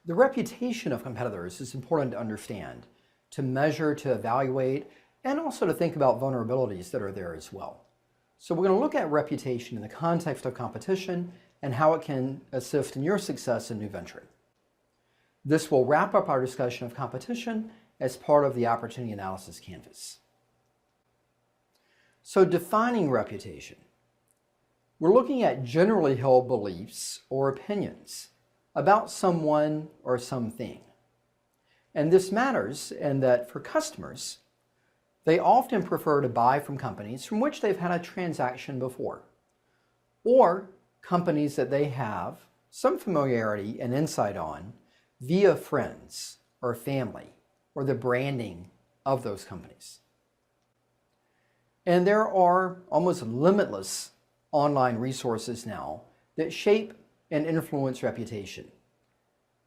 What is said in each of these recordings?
The reputation of competitors is important to understand, to measure, to evaluate, and also to think about vulnerabilities that are there as well. So we're going to look at reputation in the context of competition and how it can assist in your success in new venturing. This will wrap up our discussion of competition as part of the opportunity analysis canvas. So defining reputation. We're looking at generally held beliefs or opinions about someone or something. And this matters in that for customers, they often prefer to buy from companies from which they've had a transaction before, or companies that they have some familiarity and insight on via friends or family or the branding of those companies. And there are almost limitless online resources now that shape and influence reputation.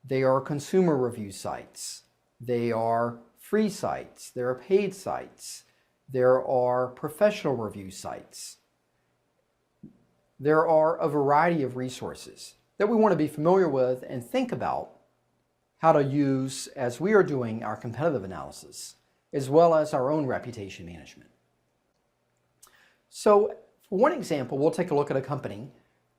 They are consumer review sites. They are free sites. There are paid sites. There are professional review sites. There are a variety of resources that we want to be familiar with and think about how to use as we are doing our competitive analysis, as well as our own reputation management. So, for one example, we'll take a look at a company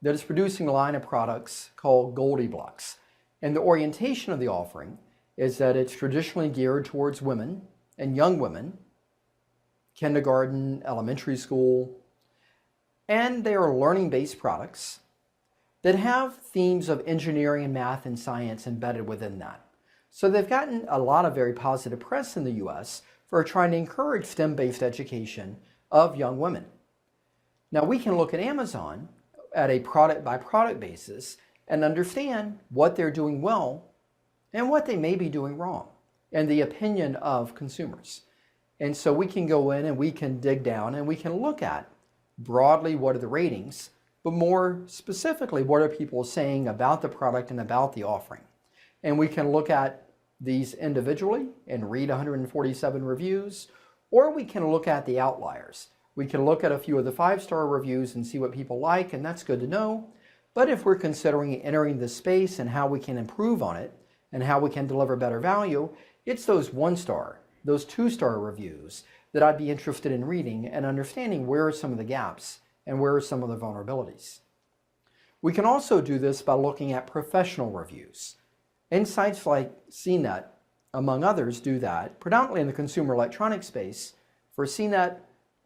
that is producing a line of products called GoldieBlux. And the orientation of the offering is that it's traditionally geared towards women and young women, kindergarten, elementary school, and they are learning-based products that have themes of engineering and math and science embedded within that. So they've gotten a lot of very positive press in the US for trying to encourage STEM-based education of young women. Now we can look at Amazon at a product-by-product basis and understand what they're doing well and what they may be doing wrong, and the opinion of consumers. And so we can go in and we can dig down and we can look at broadly what are the ratings, but more specifically what are people saying about the product and about the offering. And we can look at these individually and read 147 reviews, or we can look at the outliers. We can look at a few of the 5-star reviews and see what people like, and that's good to know. But if we're considering entering this space and how we can improve on it and how we can deliver better value, it's those 1-star, those 2-star reviews that I'd be interested in reading and understanding where are some of the gaps and where are some of the vulnerabilities. We can also do this by looking at professional reviews. And sites like CNET, among others, do that, predominantly in the consumer electronics space for CNET,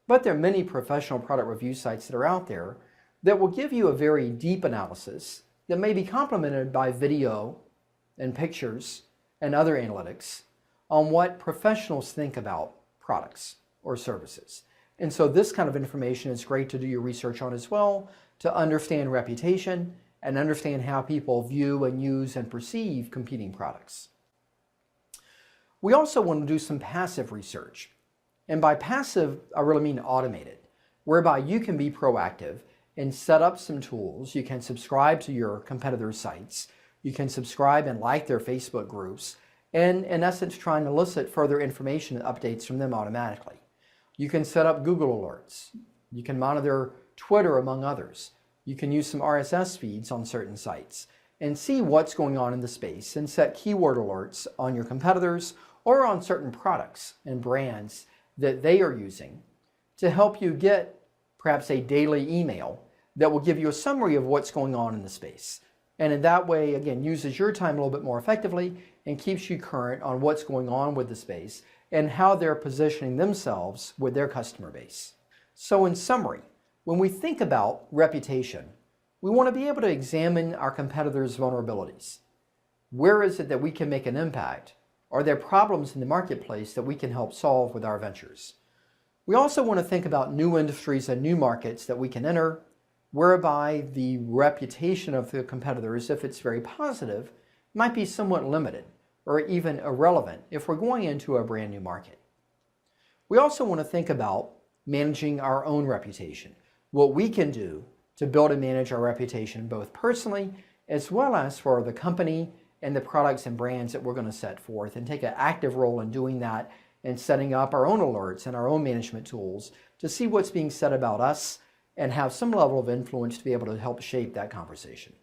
but there are many professional product review sites that are out there that will give you a very deep analysis that may be complemented by video and pictures and other analytics on what professionals think about products or services. And so this kind of information is great to do your research on as well, to understand reputation and understand how people view and use and perceive competing products. We also want to do some passive research. And by passive, I really mean automated, whereby you can be proactive and set up some tools. You can subscribe to your competitors' sites. You can subscribe and like their Facebook groups, and in essence try and elicit further information and updates from them automatically. You can set up Google alerts. You can monitor Twitter, among others. You can use some RSS feeds on certain sites and see what's going on in the space and set keyword alerts on your competitors or on certain products and brands that they are using to help you get perhaps a daily email that will give you a summary of what's going on in the space. And in that way, again, uses your time a little bit more effectively and keeps you current on what's going on with the space and how they're positioning themselves with their customer base. So in summary, when we think about reputation, we want to be able to examine our competitors' vulnerabilities. Where is it that we can make an impact? Are there problems in the marketplace that we can help solve with our ventures? We also want to think about new industries and new markets that we can enter, whereby the reputation of the competitors, if it's very positive, might be somewhat limited or even irrelevant if we're going into a brand new market. We also want to think about managing our own reputation, what we can do to build and manage our reputation both personally as well as for the company and the products and brands that we're going to set forth, and take an active role in doing that and setting up our own alerts and our own management tools to see what's being said about us and have some level of influence to be able to help shape that conversation.